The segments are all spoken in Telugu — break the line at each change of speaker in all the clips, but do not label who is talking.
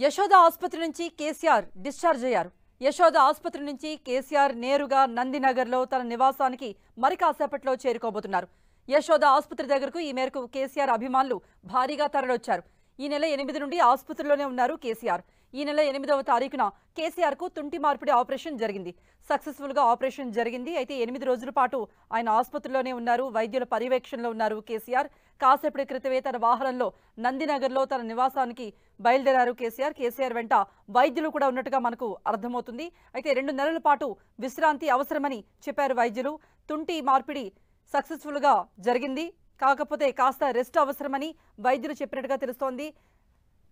యశోద ఆసుపత్రి నుంచి కేసీఆర్ డిశ్చార్జ్ అయ్యారు. యశోద ఆసుపత్రి నుంచి కేసీఆర్ నేరుగా నందినగర్లో తన నివాసానికి మరి కాసేపట్లో చేరుకోబోతున్నారు. యశోద ఆసుపత్రి దగ్గరకు ఈ మేరకు కేసీఆర్ అభిమానులు భారీగా తరలొచ్చారు. ఈ నెల 8 నుండి ఆసుపత్రిలోనే ఉన్నారు కేసీఆర్. ఈ నెల 8వ తారీఖున కేసీఆర్ కు తుంటి మార్పిడి ఆపరేషన్ జరిగింది. సక్సెస్ఫుల్ గా ఆపరేషన్ జరిగింది. అయితే 8 రోజుల పాటు ఆయన ఆసుపత్రిలోనే ఉన్నారు. వైద్యుల పర్యవేక్షణలో ఉన్నారు కేసీఆర్. కాసేపటి క్రితమే తన వాహనంలో నందినగర్లో తన నివాసానికి బయలుదేరారు కేసీఆర్. కేసీఆర్ వెంట వైద్యులు కూడా ఉన్నట్టుగా మనకు అర్థమవుతుంది. అయితే 2 నెలల పాటు విశ్రాంతి అవసరమని చెప్పారు వైద్యులు. తుంటి మార్పిడి సక్సెస్ఫుల్ గా జరిగింది. కాకపోతే కాస్త రెస్ట్ అవసరమని వైద్యులు చెప్పినట్టుగా తెలుస్తోంది.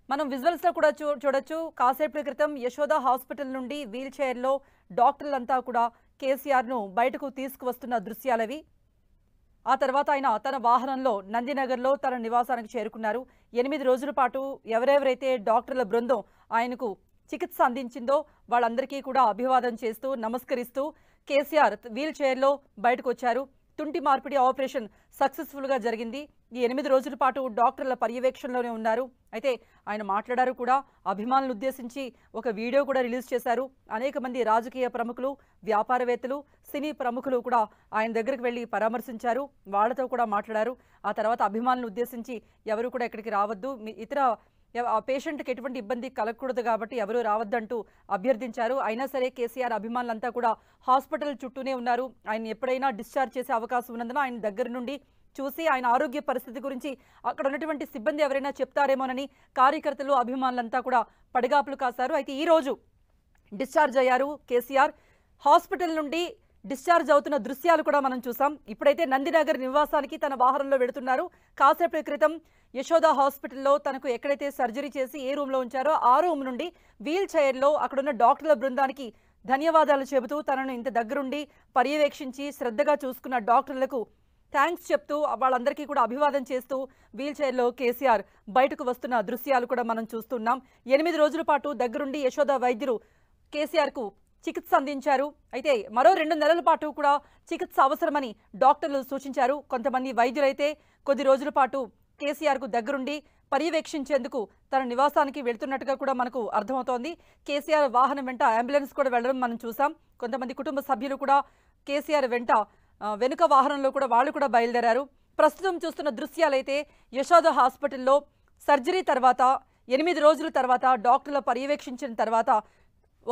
మనం విజువల్స్ లో కూడా చూడొచ్చు. కాసేపటి క్రితం యశోద హాస్పిటల్ నుండి వీల్ చైర్లో డాక్టర్లంతా కూడా కేసీఆర్ ను బయటకు తీసుకువస్తున్న దృశ్యాలవి. ఆ తర్వాత ఆయన తన వాహనంలో నందినగర్లో తన నివాసానికి చేరుకున్నారు. 8 రోజుల పాటు ఎవరెవరైతే డాక్టర్ల బృందం ఆయనకు చికిత్స అందించిందో వాళ్ళందరికీ కూడా అభివాదం చేస్తూ నమస్కరిస్తూ కేసీఆర్ వీల్ చైర్లో బయటకు వచ్చారు. తుంటి మార్పిడి ఆపరేషన్ సక్సెస్ఫుల్ గా జరిగింది. ఈ 8 రోజుల పాటు డాక్టర్ల పర్యవేక్షణలోనే ఉన్నారు. అయితే ఆయన మాట్లాడారు కూడా. అభిమానులను ఉద్దేశించి ఒక వీడియో కూడా రిలీజ్ చేశారు. అనేక మంది రాజకీయ ప్రముఖులు, వ్యాపారవేత్తలు, సినీ ప్రముఖులు కూడా ఆయన దగ్గరికి వెళ్ళి పరామర్శించారు. వాళ్లతో కూడా మాట్లాడారు. ఆ తర్వాత అభిమానులను ఉద్దేశించి ఎవరు కూడా ఇక్కడికి రావద్దు, ఇతర పేషెంట్కి ఎటువంటి ఇబ్బంది కలగకూడదు కాబట్టి ఎవరూ రావద్దంటూ అభ్యర్థించారు. అయినా సరే కేసీఆర్ అభిమానులంతా కూడా హాస్పిటల్ చుట్టూనే ఉన్నారు. ఆయన ఎప్పుడైనా డిశ్చార్జ్ చేసే అవకాశం ఉన్నందున ఆయన దగ్గర నుండి చూసి ఆయన ఆరోగ్య పరిస్థితి గురించి అక్కడ ఉన్నటువంటి సిబ్బంది ఎవరైనా చెప్తారేమోనని కార్యకర్తలు, అభిమానులంతా కూడా పడిగాపులు కాశారు. అయితే ఈ రోజు డిశ్చార్జ్ అయ్యారు కేసీఆర్. హాస్పిటల్ నుండి డిశ్చార్జ్ అవుతున్న దృశ్యాలు కూడా మనం చూసాం. ఇప్పుడైతే నందినగర్ నివాసానికి తన వాహనంలో వెళుతున్నారు. కాసేపటి క్రితం యశోద హాస్పిటల్లో తనకు ఎక్కడైతే సర్జరీ చేసి ఏ రూమ్లో ఉంచారో ఆ రూమ్ నుండి వీల్ చైర్లో అక్కడున్న డాక్టర్ల బృందానికి ధన్యవాదాలు చెబుతూ తనను ఇంత దగ్గరుండి పర్యవేక్షించి శ్రద్ధగా చూసుకున్న డాక్టర్లకు థ్యాంక్స్ చెప్తూ వాళ్ళందరికీ కూడా అభివాదం చేస్తూ వీల్ చైర్లో కేసీఆర్ బయటకు వస్తున్న దృశ్యాలు కూడా మనం చూస్తున్నాం. 8 రోజుల పాటు దగ్గరుండి యశోద వైద్యులు కేసీఆర్కు చికిత్స అందించారు. అయితే మరో 2 నెలల పాటు కూడా చికిత్స అవసరమని డాక్టర్లు సూచించారు. కొంతమంది వైద్యులైతే కొద్ది రోజుల పాటు కేసీఆర్కు దగ్గరుండి పర్యవేక్షించేందుకు తన నివాసానికి వెళ్తున్నట్టుగా కూడా మనకు అర్థమవుతోంది. కేసీఆర్ వాహనం వెంట అంబులెన్స్ కూడా వెళ్లడం మనం చూసాం. కొంతమంది కుటుంబ సభ్యులు కూడా కేసీఆర్ వెంట వెనుక వాహనంలో కూడా వాళ్ళు కూడా బయలుదేరారు. ప్రస్తుతం చూస్తున్న దృశ్యాలైతే యశోద హాస్పిటల్లో సర్జరీ తర్వాత 8 రోజుల తర్వాత డాక్టర్ల పర్యవేక్షించిన తర్వాత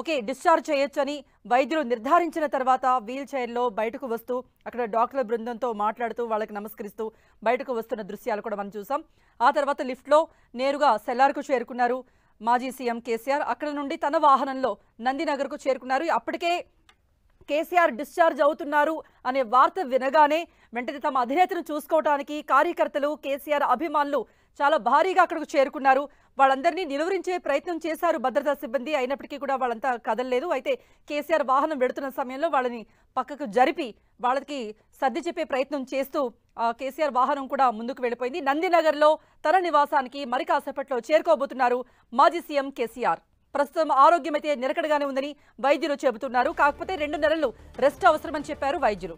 ఓకే డిశ్చార్జ్ చేయొచ్చని వైద్యులు నిర్ధారించిన తర్వాత వీల్ చైర్లో బయటకు వస్తూ అక్కడ డాక్టర్ల బృందంతో మాట్లాడుతూ వాళ్ళకి నమస్కరిస్తూ బయటకు వస్తున్న దృశ్యాలు కూడా మనం చూసాం. ఆ తర్వాత లిఫ్ట్లో నేరుగా సెల్లార్కు చేరుకున్నారు మాజీ సీఎం కేసీఆర్. అక్కడ నుండి తన వాహనంలో నందినగర్కు చేరుకున్నారు. అప్పటికే కేసీఆర్ డిశ్చార్జ్ అవుతున్నారు అనే వార్త వినగానే వెంటనే తమ అధినేతను చూసుకోవడానికి కార్యకర్తలు, కేసీఆర్ అభిమానులు చాలా భారీగా అక్కడికి చేరుకున్నారు. వాళ్ళందరినీ నిలువరించే ప్రయత్నం చేశారు భద్రతా సిబ్బంది. అయినప్పటికీ కూడా వాళ్ళంతా కదలలేదు. అయితే కేసీఆర్ వాహనం వెడుతున్న సమయంలో వాళ్ళని పక్కకు జరిపి వాళ్ళకి సర్ది చెప్పే ప్రయత్నం చేస్తూ కేసీఆర్ వాహనం కూడా ముందుకు వెళ్ళిపోయింది. నందినగర్లో తన నివాసానికి మరి కాసేపట్లో చేరుకోబోతున్నారు మాజీ సీఎం కేసీఆర్. ప్రస్తుతం ఆరోగ్యం అయితే నిలకడగానే ఉందని వైద్యులు చెబుతున్నారు. కాకపోతే 2 నెలలు రెస్ట్ అవసరమని చెప్పారు వైద్యులు.